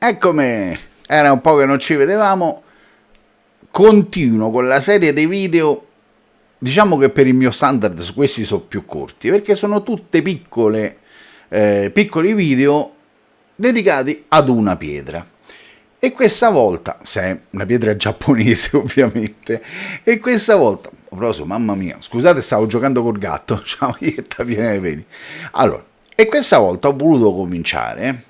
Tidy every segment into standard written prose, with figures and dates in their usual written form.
Eccomi, era un po' che non ci vedevamo. Continuo con la serie dei video. Diciamo che per il mio standard su questi sono più corti perché sono tutte piccoli video dedicati ad una pietra. E questa volta, se è una pietra giapponese ovviamente, e questa volta, ho provato, mamma mia, scusate, stavo giocando col gatto, c'è una maglietta piena di peli. Allora, e questa volta voglio cominciare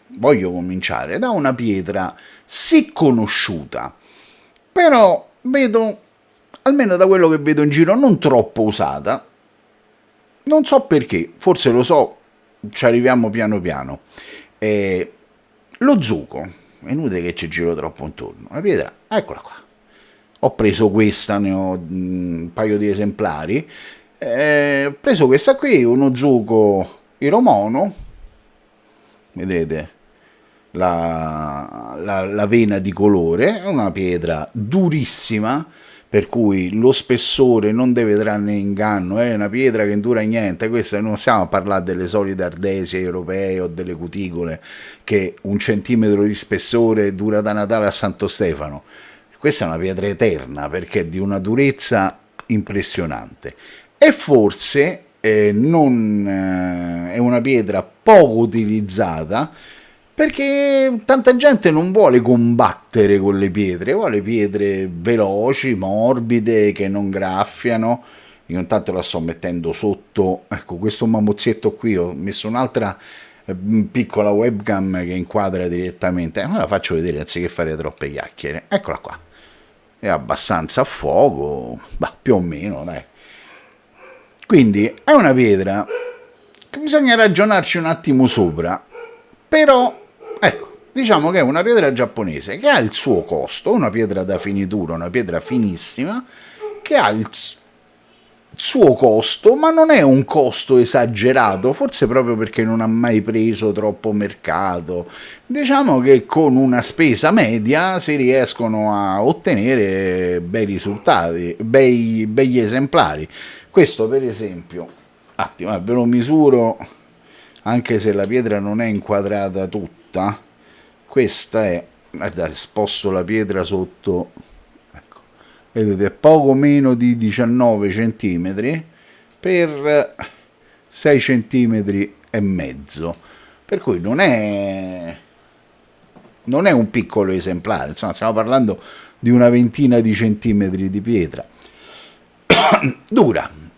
da una pietra sì conosciuta, però vedo, almeno da quello che vedo in giro, non troppo usata. Non so perché, forse lo so, ci arriviamo piano piano. Eh, lo zucco, è inutile che ci giro troppo intorno. La pietra, eccola qua. Ho preso questa, ne ho un paio di esemplari. Ho preso questa qui, uno zucco Hiromono, vedete la vena di colore, è una pietra durissima, per cui lo spessore non deve trarne inganno, è una pietra che dura niente. Questa non stiamo a parlare delle solite ardesie europee o delle cuticole che un centimetro di spessore dura da Natale a Santo Stefano. Questa è una pietra eterna perché è di una durezza impressionante e forse è una pietra poco utilizzata perché tanta gente non vuole combattere con le pietre, vuole pietre veloci, morbide, che non graffiano. Io intanto la sto mettendo sotto, ecco, questo mamuzzetto qui, ho messo un'altra piccola webcam che inquadra direttamente, ma la faccio vedere anziché fare troppe chiacchiere. Eccola qua, è abbastanza a fuoco, bah, più o meno, dai. Quindi è una pietra che bisogna ragionarci un attimo sopra, però ecco, diciamo che è una pietra giapponese che ha il suo costo, una pietra da finitura, una pietra finissima, che ha il suo costo, ma non è un costo esagerato, forse proprio perché non ha mai preso troppo mercato. Diciamo che con una spesa media si riescono a ottenere bei risultati, begli esemplari. Questo per esempio, attimo, ve lo misuro, anche se la pietra non è inquadrata tutta. Questa è, guardate, sposto la pietra sotto, ecco, vedete, è poco meno di 19 cm per 6 cm e mezzo, per cui non è un piccolo esemplare, insomma stiamo parlando di una ventina di centimetri di pietra.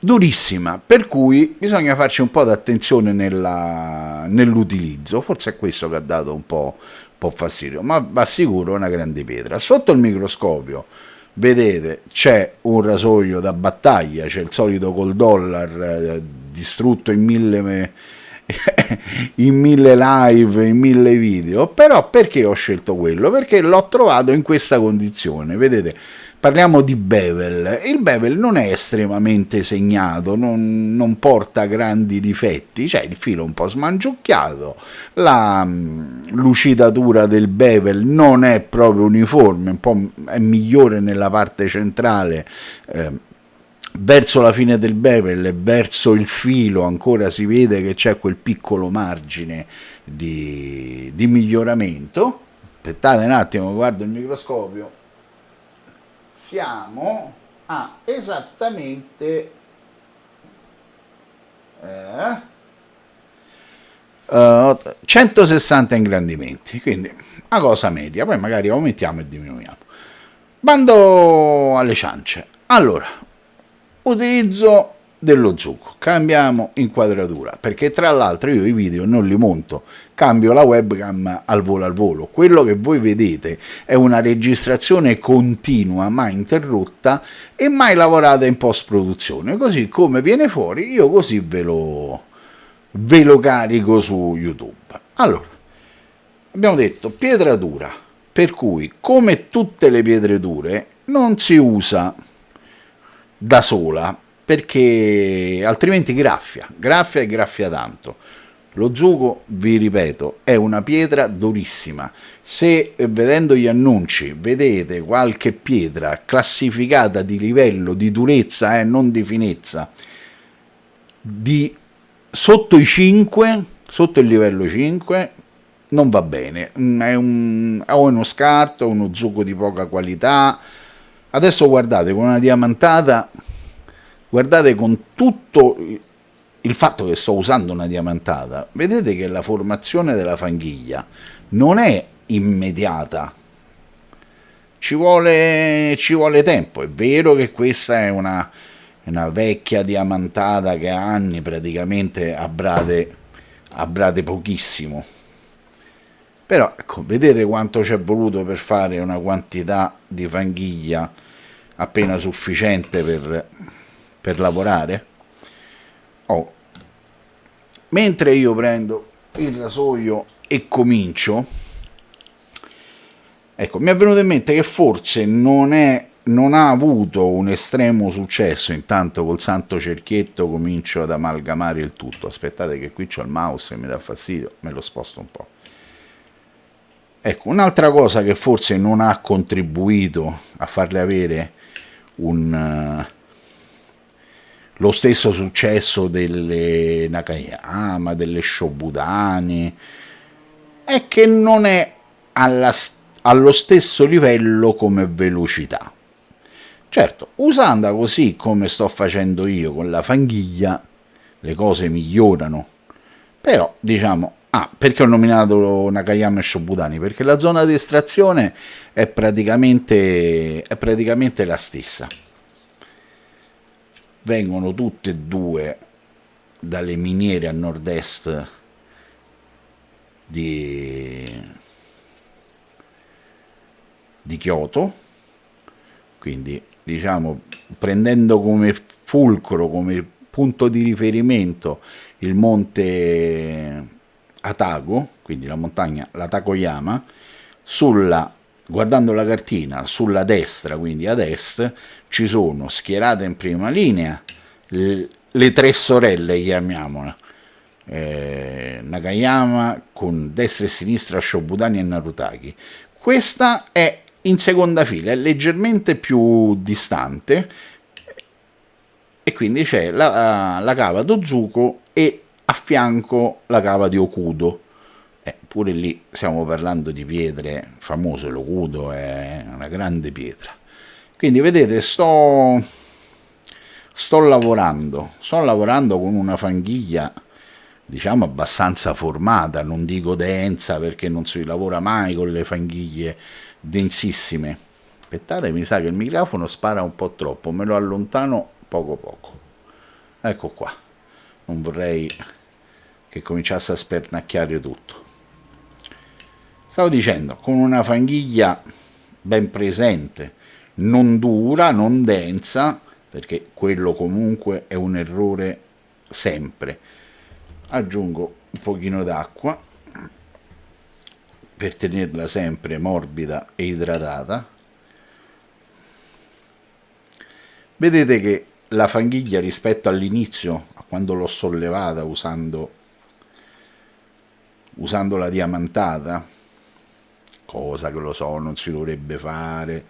Durissima, per cui bisogna farci un po' d'attenzione nell'utilizzo, forse è questo che ha dato un po' fastidio, ma va sicuro una grande pietra. Sotto il microscopio vedete c'è un rasoio da battaglia, c'è il solito col dollar distrutto in mille live, in 1000 video, però perché ho scelto quello? Perché l'ho trovato in questa condizione, vedete. Parliamo di bevel. Il bevel non è estremamente segnato, non porta grandi difetti, c'è il filo un po' smangiucchiato, la lucidatura del bevel non è proprio uniforme, un po' è migliore nella parte centrale, verso la fine del bevel e verso il filo ancora si vede che c'è quel piccolo margine di miglioramento. Aspettate un attimo, guardo il microscopio. Siamo a esattamente 160 ingrandimenti, quindi una cosa media, poi magari aumentiamo e diminuiamo. Bando alle ciance. Allora, utilizzo dello zucco, cambiamo inquadratura, perché tra l'altro io i video non li monto, cambio la webcam al volo. Quello che voi vedete è una registrazione continua, mai interrotta e mai lavorata in post produzione, così come viene fuori io così ve lo carico su YouTube. Allora, abbiamo detto pietra dura, per cui come tutte le pietre dure non si usa da sola, perché altrimenti graffia e graffia tanto. Lo zucco, vi ripeto, è una pietra durissima. Se vedendo gli annunci vedete qualche pietra classificata di livello di durezza, non di finezza, di sotto i 5, sotto il livello 5, non va bene, o è uno scarto, uno zucco di poca qualità. Adesso guardate, con una diamantata, guardate con tutto il fatto che sto usando una diamantata, vedete che la formazione della fanghiglia non è immediata, ci vuole tempo. È vero che questa è una vecchia diamantata che ha anni, praticamente abbrade pochissimo, però ecco, vedete quanto ci è voluto per fare una quantità di fanghiglia appena sufficiente per lavorare. Oh. Mentre io prendo il rasoio e comincio, ecco, mi è venuto in mente che forse non ha avuto un estremo successo. Intanto col santo cerchietto comincio ad amalgamare il tutto. Aspettate che qui c'ho il mouse e mi dà fastidio, me lo sposto un po'. Ecco, un'altra cosa che forse non ha contribuito a farle avere lo stesso successo delle Nakayama, delle Shobudani, è che non è allo stesso livello come velocità. Certo, usando così come sto facendo io con la fanghiglia, le cose migliorano. Però, diciamo, perché ho nominato Nakayama e Shobudani? Perché la zona di estrazione è praticamente la stessa. Vengono tutte e due dalle miniere a nord-est di Kyoto, quindi diciamo prendendo come fulcro, come punto di riferimento il monte Atago, quindi la montagna, la Takoyama, guardando la cartina, sulla destra, quindi ad est, ci sono schierate in prima linea le tre sorelle, chiamiamole, Nakayama con destra e sinistra Shobudani e Narutaki. Questa è in seconda fila, è leggermente più distante, e quindi c'è la cava d'Ozuko e a fianco la cava di Okudo. Pure lì stiamo parlando di pietre famose, l'Okudo è una grande pietra. Quindi vedete, sto lavorando con una fanghiglia diciamo abbastanza formata, non dico densa perché non si lavora mai con le fanghiglie densissime. Aspettate, mi sa che il microfono spara un po' troppo, me lo allontano poco poco. Ecco qua, non vorrei che cominciasse a spernacchiare tutto. Stavo dicendo, con una fanghiglia ben presente, non dura, non densa, perché quello comunque è un errore sempre. Aggiungo un pochino d'acqua per tenerla sempre morbida e idratata. Vedete che la fanghiglia rispetto all'inizio, a quando l'ho sollevata usando la diamantata, cosa che lo so non si dovrebbe fare,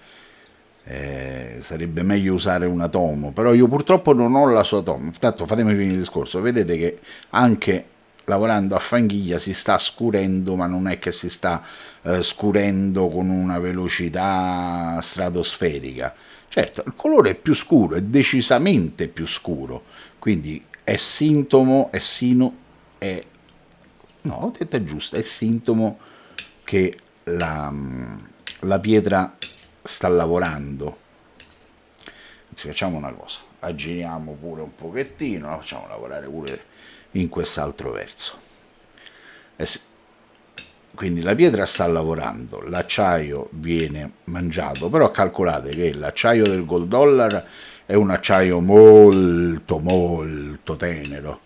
sarebbe meglio usare una tomo, però io purtroppo non ho la sua tomo. Intanto fatemi finire il discorso, vedete che anche lavorando a fanghiglia si sta scurendo, ma non è che si sta scurendo con una velocità stratosferica. Certo, il colore è più scuro, è decisamente più scuro, quindi è sintomo, no, ho detto è giusto, è sintomo che la pietra sta lavorando. Anzi, facciamo una cosa, aggiriamo pure un pochettino, la facciamo lavorare pure in quest'altro verso. Quindi la pietra sta lavorando, l'acciaio viene mangiato, però calcolate che l'acciaio del Gold Dollar è un acciaio molto molto tenero,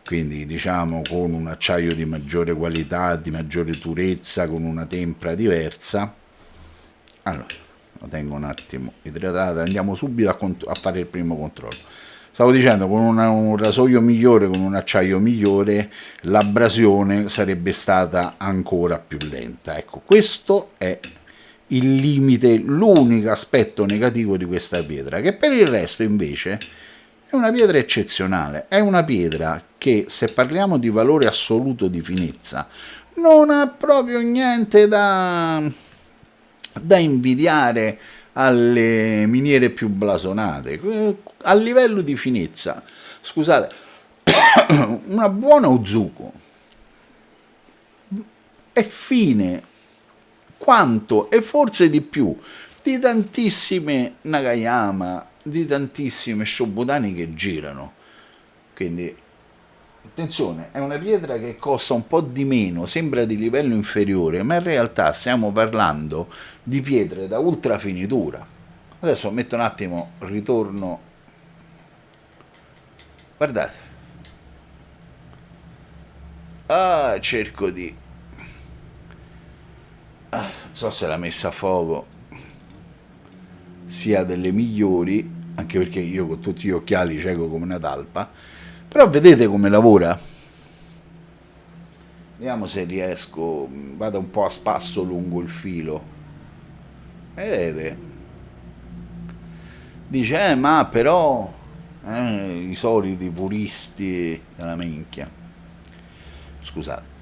quindi diciamo con un acciaio di maggiore qualità, di maggiore durezza, con una tempra diversa. Allora, lo tengo un attimo idratata, andiamo subito a fare il primo controllo. Stavo dicendo, con un rasoio migliore, con un acciaio migliore, l'abrasione sarebbe stata ancora più lenta. Ecco, questo è il limite, l'unico aspetto negativo di questa pietra, che per il resto invece È una pietra eccezionale, è una pietra che, se parliamo di valore assoluto di finezza, non ha proprio niente da invidiare alle miniere più blasonate. A livello di finezza, scusate, una buona Uzuko è fine quanto e forse di più di tantissime Nagayama, di tantissime Shobudani che girano. Quindi attenzione, è una pietra che costa un po' di meno, sembra di livello inferiore, ma in realtà stiamo parlando di pietre da ultra finitura. Adesso metto un attimo, ritorno. Guardate. Ah, cerco di... non so se l'ha messa a fuoco sia delle migliori, anche perché io con tutti gli occhiali cieco come una talpa, però vedete come lavora? Vediamo se riesco, vado un po' a spasso lungo il filo. Vedete? Dice, ma però i soliti puristi della minchia. Scusate.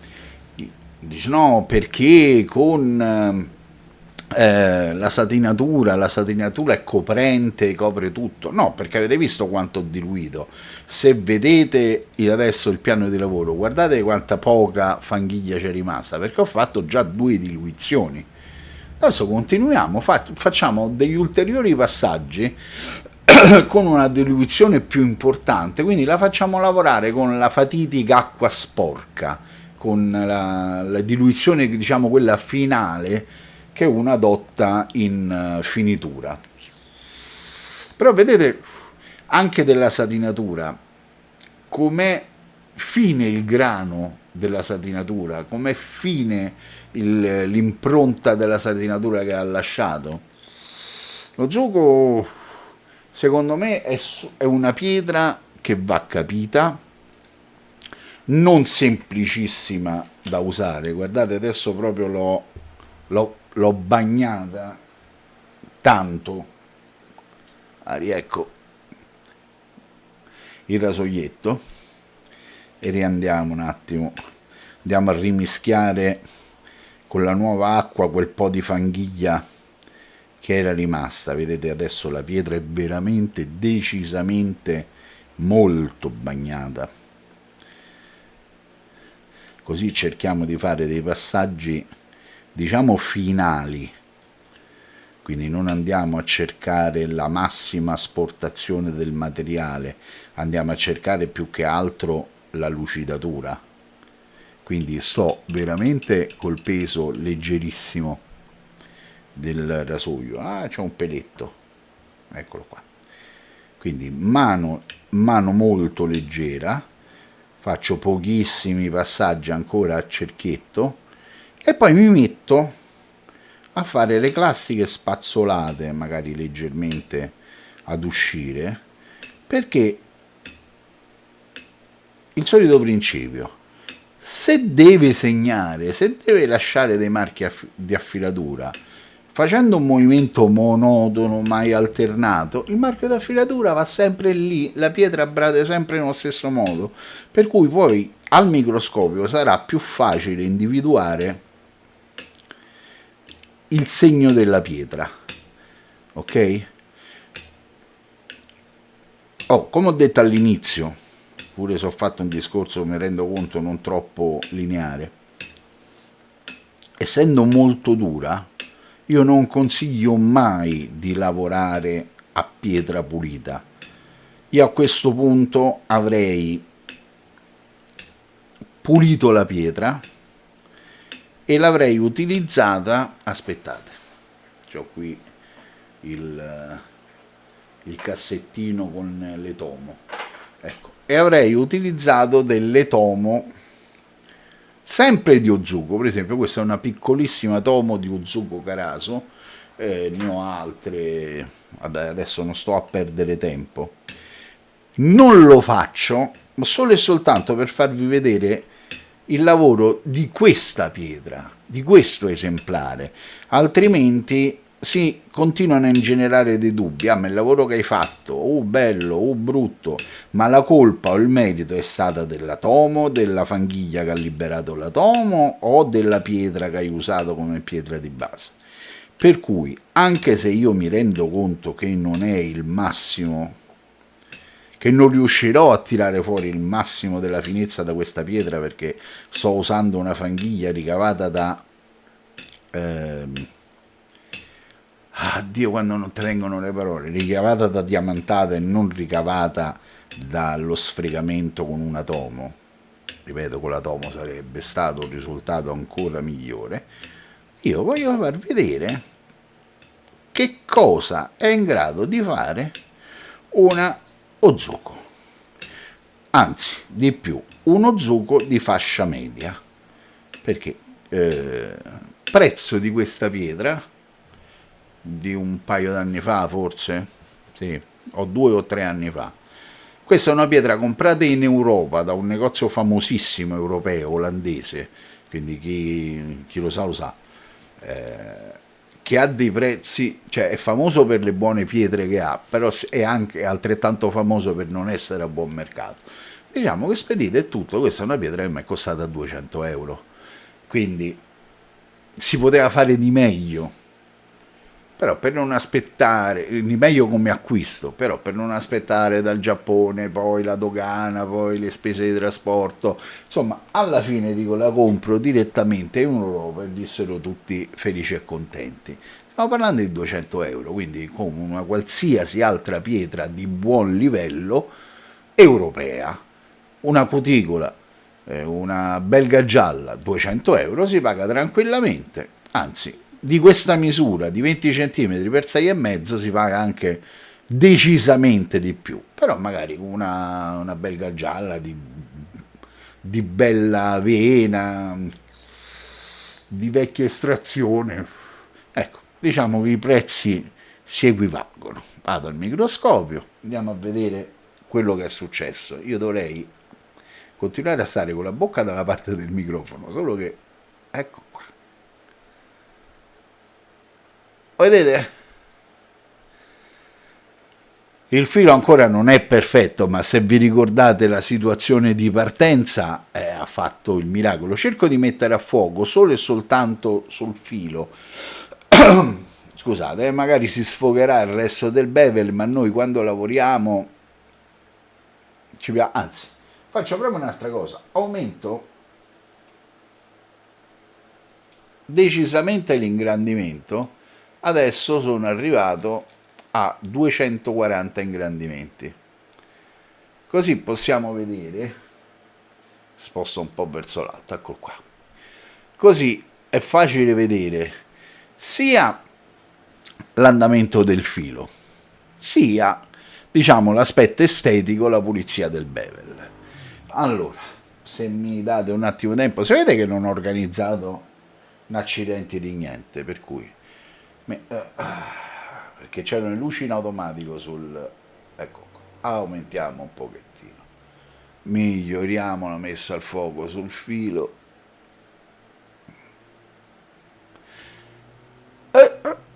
Dice no, perché con la satinatura è coprente, copre tutto. No, perché avete visto quanto ho diluito. Se vedete adesso il piano di lavoro, guardate quanta poca fanghiglia c'è rimasta, perché ho fatto già 2 diluizioni. Adesso continuiamo, facciamo degli ulteriori passaggi con una diluizione più importante, quindi la facciamo lavorare con la fatidica acqua sporca, con la diluizione, diciamo quella finale, che uno adotta in finitura. Però vedete anche della satinatura com'è fine il grano della satinatura, com'è fine l'impronta della satinatura che ha lasciato. Lo gioco, secondo me, è una pietra che va capita, non semplicissima da usare. Guardate, adesso proprio l'ho bagnata tanto. Riecco il rasoietto e riandiamo un attimo. Andiamo a rimischiare con la nuova acqua quel po' di fanghiglia che era rimasta. Vedete, adesso la pietra è veramente decisamente molto bagnata. Così cerchiamo di fare dei passaggi, diciamo, finali. Quindi non andiamo a cercare la massima asportazione del materiale, andiamo a cercare più che altro la lucidatura. Quindi sto veramente col peso leggerissimo del rasoio. Ah, c'è un peletto, eccolo qua. Quindi mano molto leggera, faccio pochissimi passaggi ancora a cerchietto e poi mi metto a fare le classiche spazzolate, magari leggermente ad uscire, perché il solito principio: se deve segnare, se deve lasciare dei marchi di affilatura facendo un movimento monotono mai alternato, il marchio di affilatura va sempre lì, la pietra abbrade sempre nello stesso modo, per cui poi al microscopio sarà più facile individuare il segno della pietra. Ok? Come ho detto all'inizio, pure se ho fatto un discorso, mi rendo conto, non troppo lineare, essendo molto dura, io non consiglio mai di lavorare a pietra pulita. Io a questo punto avrei pulito la pietra e l'avrei utilizzata. Aspettate, c'ho qui il cassettino con le tomo, ecco, e avrei utilizzato delle tomo sempre di Uzuko. Per esempio, questa è una piccolissima tomo di Uzuko Karaso, ne ho altre. Vabbè, adesso non sto a perdere tempo, non lo faccio solo e soltanto per farvi vedere il lavoro di questa pietra, di questo esemplare, altrimenti si continuano a ingenerare dei dubbi. Ah, ma il lavoro che hai fatto, bello, brutto, ma la colpa o il merito è stata dell'atomo, della fanghiglia che ha liberato l'atomo o della pietra che hai usato come pietra di base? Per cui, anche se io mi rendo conto che non è il massimo, che non riuscirò a tirare fuori il massimo della finezza da questa pietra perché sto usando una fanghiglia ricavata da... ehm, Dio, quando non ti vengono le parole, ricavata da diamantata e non ricavata dallo sfregamento con un atomo, ripeto, con l'atomo sarebbe stato un risultato ancora migliore. Io voglio far vedere che cosa è in grado di fare una Ozuko, anzi di più, un Ozuko di fascia media, perché prezzo di questa pietra di un paio d'anni fa forse, sì, o 2 o 3 anni fa. Questa è una pietra comprata in Europa da un negozio famosissimo europeo, olandese, quindi chi lo sa, che ha dei prezzi, cioè è famoso per le buone pietre che ha, però è anche altrettanto famoso per non essere a buon mercato. Diciamo che spedite e tutto, questa è una pietra che mi è costata 200 euro, quindi si poteva fare di meglio, però per non aspettare, di meglio come acquisto, però per non aspettare dal Giappone, poi la dogana, poi le spese di trasporto, insomma, alla fine dico la compro direttamente in Europa e vissero tutti felici e contenti. Stiamo parlando di 200 euro, quindi come una qualsiasi altra pietra di buon livello europea, una cuticola, una belga gialla, 200 euro si paga tranquillamente, anzi di questa misura di 20 cm per 6,5 si paga anche decisamente di più, però magari una belga gialla di bella avena, di vecchia estrazione, ecco, diciamo che i prezzi si equivalgono. Vado al microscopio, andiamo a vedere quello che è successo. Io dovrei continuare a stare con la bocca dalla parte del microfono, solo che, ecco qua, vedete? Il filo ancora non è perfetto, ma se vi ricordate la situazione di partenza, ha fatto il miracolo. Cerco di mettere a fuoco solo e soltanto sul filo. Scusate, magari si sfogherà il resto del bevel, ma noi quando lavoriamo ci piace. Anzi, faccio proprio un'altra cosa. Aumento decisamente l'ingrandimento. Adesso sono arrivato a 240 ingrandimenti, così possiamo vedere, sposto un po' verso l'alto, ecco qua, così è facile vedere sia l'andamento del filo sia, diciamo, l'aspetto estetico, la pulizia del bevel. Allora, se mi date un attimo di tempo, sapete che non ho organizzato accidenti di niente, per cui perché c'erano le luci in automatico sul... ecco qua, aumentiamo un pochettino, miglioriamo la messa al fuoco sul filo,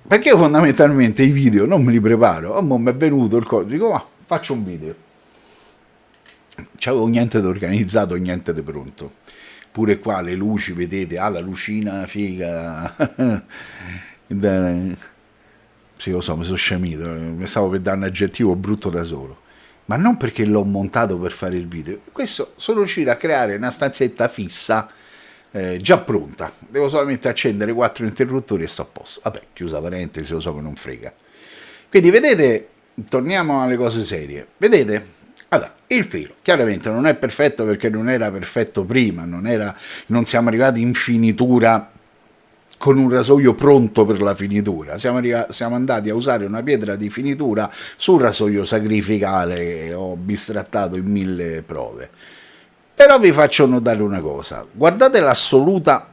perché io fondamentalmente i video non me li preparo. Mi è venuto il coso, dico faccio un video, c'avevo niente di organizzato, niente di pronto. Pure qua le luci, vedete, la lucina figa. Sì, lo so, mi sono scemito, mi stavo per dare un aggettivo brutto da solo, ma non perché l'ho montato per fare il video. Questo sono riuscito a creare una stanzetta fissa, già pronta, devo solamente accendere 4 interruttori e sto a posto. Vabbè, chiusa parentesi, lo so che non frega. Quindi vedete, torniamo alle cose serie, vedete? Allora, il filo chiaramente non è perfetto perché non era perfetto prima, non siamo arrivati in finitura con un rasoio pronto per la finitura, siamo andati a usare una pietra di finitura sul rasoio sacrificale che ho bistrattato in 1000 prove. Però vi faccio notare una cosa, guardate l'assoluta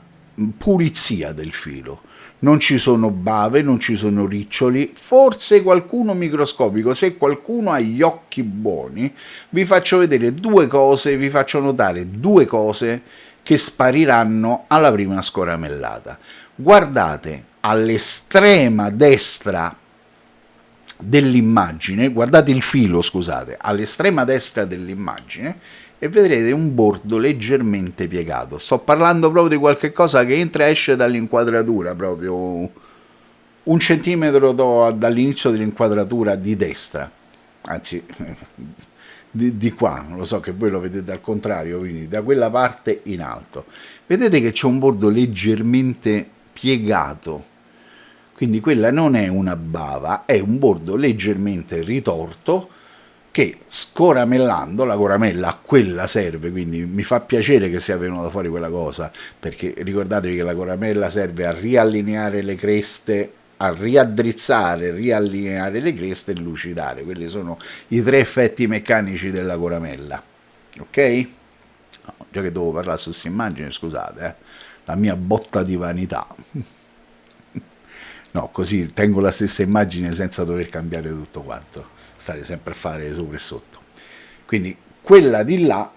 pulizia del filo, non ci sono bave, non ci sono riccioli, forse qualcuno microscopico. Se qualcuno ha gli occhi buoni, vi faccio vedere due cose, vi faccio notare due cose che spariranno alla prima scoramellata. Guardate all'estrema destra dell'immagine, guardate il filo, scusate, all'estrema destra dell'immagine e vedrete un bordo leggermente piegato. Sto parlando proprio di qualche cosa che entra e esce dall'inquadratura, proprio un centimetro dall'inizio dell'inquadratura di destra, anzi di qua, non lo so che voi lo vedete al contrario, quindi da quella parte in alto. Vedete che c'è un bordo leggermente piegato, quindi quella non è una bava, è un bordo leggermente ritorto che scoramellando, la coramella a quella serve, quindi mi fa piacere che sia venuta fuori quella cosa, perché ricordatevi che la coramella serve a riallineare le creste, a riaddrizzare, riallineare le creste e lucidare. Quelli sono i 3 effetti meccanici della coramella, ok? No, già che devo parlare su questa immagine, scusate, la mia botta di vanità. No, così tengo la stessa immagine senza dover cambiare tutto quanto, stare sempre a fare sopra e sotto. Quindi quella di là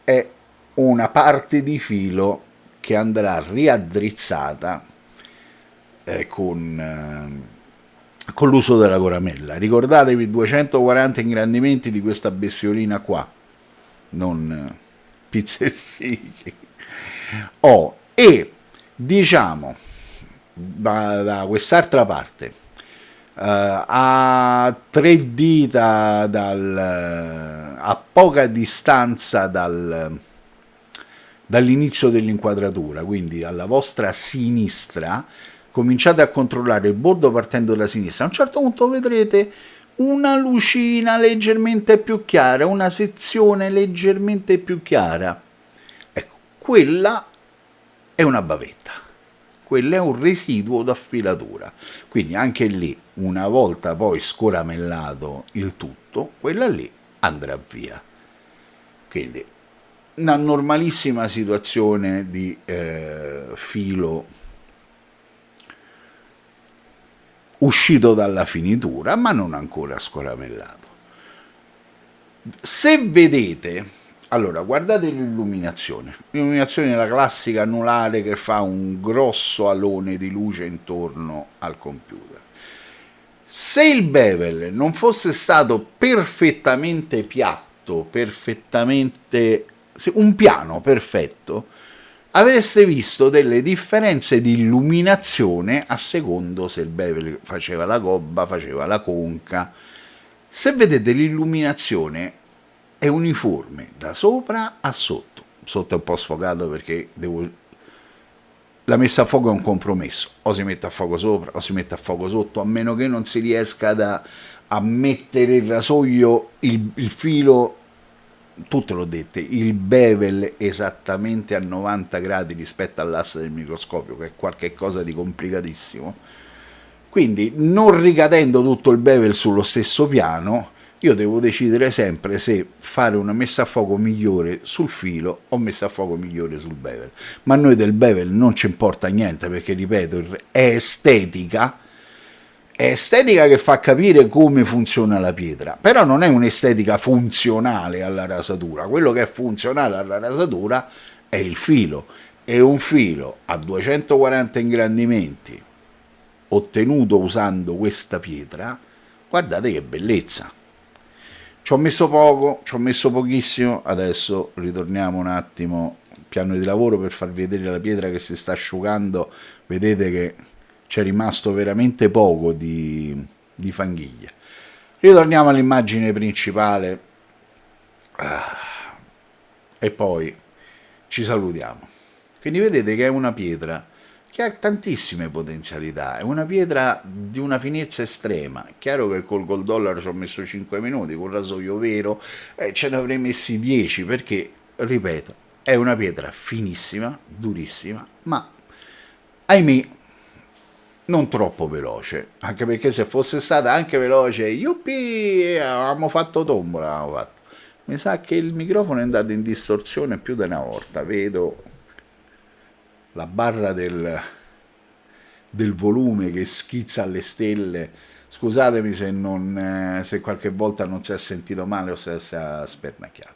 è una parte di filo che andrà riaddrizzata con l'uso della coramella. Ricordatevi 240 ingrandimenti di questa bestiolina qua, non pizze e fichi. E diciamo da quest'altra parte, a 3 dita a poca distanza dall'inizio dell'inquadratura, quindi alla vostra sinistra, cominciate a controllare il bordo partendo da sinistra. A un certo punto vedrete una lucina leggermente più chiara, una sezione leggermente più chiara. Ecco, quella è una bavetta. Quello è un residuo d'affilatura, quindi anche lì, una volta poi scoramellato il tutto, quella lì andrà via. Quindi una normalissima situazione di filo uscito dalla finitura, ma non ancora scolamellato. Se vedete, allora guardate l'illuminazione. L'illuminazione è la classica anulare che fa un grosso alone di luce intorno al computer. Se il bevel non fosse stato perfettamente piatto, perfettamente un piano perfetto, avreste visto delle differenze di illuminazione a secondo se il bevel faceva la gobba, faceva la conca. Se vedete, l'illuminazione è uniforme da sopra a sotto. Sotto è un po' sfocato perché la messa a fuoco è un compromesso, o si mette a fuoco sopra o si mette a fuoco sotto, a meno che non si riesca a mettere il rasoio, il filo, tutte l'ho dette, il bevel esattamente a 90 gradi rispetto all'asse del microscopio, che è qualcosa di complicatissimo. Quindi, non ricadendo tutto il bevel sullo stesso piano, io devo decidere sempre se fare una messa a fuoco migliore sul filo o messa a fuoco migliore sul bevel. Ma a noi del bevel non ci importa niente, perché, ripeto, è estetica che fa capire come funziona la pietra, però non è un'estetica funzionale alla rasatura. Quello che è funzionale alla rasatura è il filo, e un filo a 240 ingrandimenti ottenuto usando questa pietra, guardate che bellezza. Ci ho messo poco, ci ho messo pochissimo. Adesso ritorniamo un attimo piano di lavoro per farvi vedere la pietra che si sta asciugando. Vedete che c'è rimasto veramente poco di fanghiglia. Ritorniamo all'immagine principale e poi ci salutiamo. Quindi vedete che è una pietra che ha tantissime potenzialità, è una pietra di una finezza estrema. Chiaro che col Gold Dollar ci ho messo 5 minuti, col rasoio vero ce ne avrei messi 10, perché, ripeto, è una pietra finissima, durissima, ma ahimè non troppo veloce, anche perché se fosse stata anche veloce, yuppie, avevamo fatto tombola, avevamo fatto. Mi sa che il microfono è andato in distorsione più di una volta, vedo la barra del volume che schizza alle stelle. Scusatemi se qualche volta non si è sentito male o se si è spernacchiato.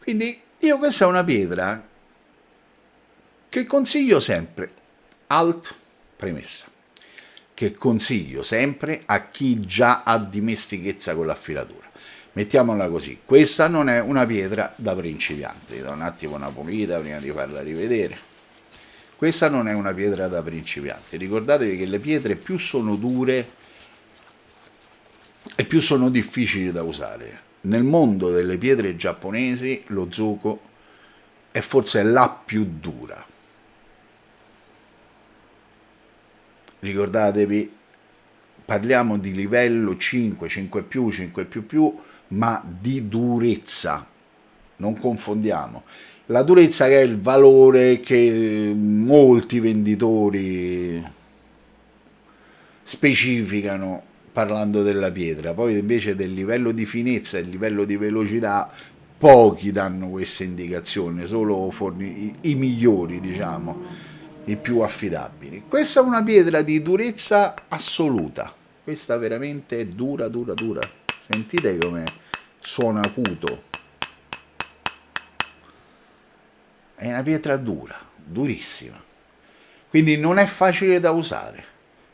Quindi questa è una pietra che consiglio sempre, alt, premessa, che consiglio sempre a chi già ha dimestichezza con l'affilatura. Mettiamola così, questa non è una pietra da principiante, do un attimo una pulita prima di farla rivedere. Questa non è una pietra da principianti. Ricordatevi che le pietre più sono dure e più sono difficili da usare. Nel mondo delle pietre giapponesi lo zuko è forse la più dura. Ricordatevi, parliamo di livello 5, 5 più, 5 più, ma di durezza. Non confondiamo. La durezza che è il valore che molti venditori specificano parlando della pietra, poi invece del livello di finezza e il livello di velocità pochi danno queste indicazioni, solo i migliori, diciamo, i più affidabili. Questa è una pietra di durezza assoluta, questa veramente è dura, dura, dura. Sentite come suona acuto. È una pietra dura, durissima. Quindi non è facile da usare.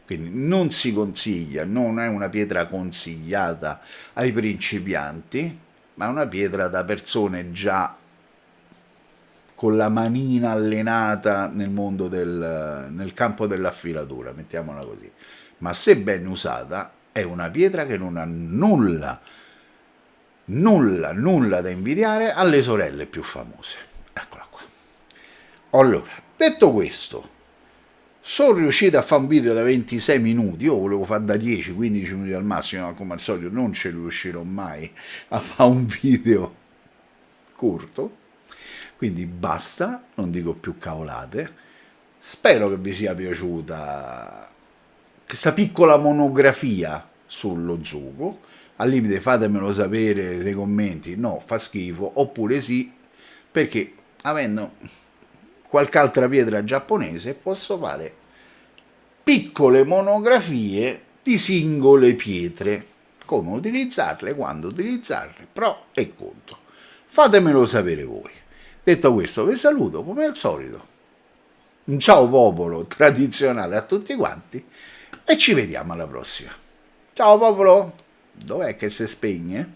Quindi non si consiglia, non è una pietra consigliata ai principianti, ma è una pietra da persone già con la manina allenata nel mondo nel campo dell'affilatura, mettiamola così. Ma se ben usata è una pietra che non ha nulla, nulla, nulla da invidiare alle sorelle più famose. Eccola qua. Allora, detto questo, sono riuscito a fare un video da 26 minuti, io volevo fare da 10-15 minuti al massimo, ma come al solito non ci riuscirò mai a fare un video corto, quindi basta, non dico più cavolate. Spero che vi sia piaciuta questa piccola monografia sullo zuko. Al limite fatemelo sapere nei commenti, no, fa schifo, oppure sì, perché avendo qualche altra pietra giapponese posso fare piccole monografie di singole pietre, come utilizzarle, quando utilizzarle, pro e contro. Fatemelo sapere voi. Detto questo, vi saluto come al solito. Un ciao popolo tradizionale a tutti quanti e ci vediamo alla prossima. Ciao popolo! Dov'è che si spegne?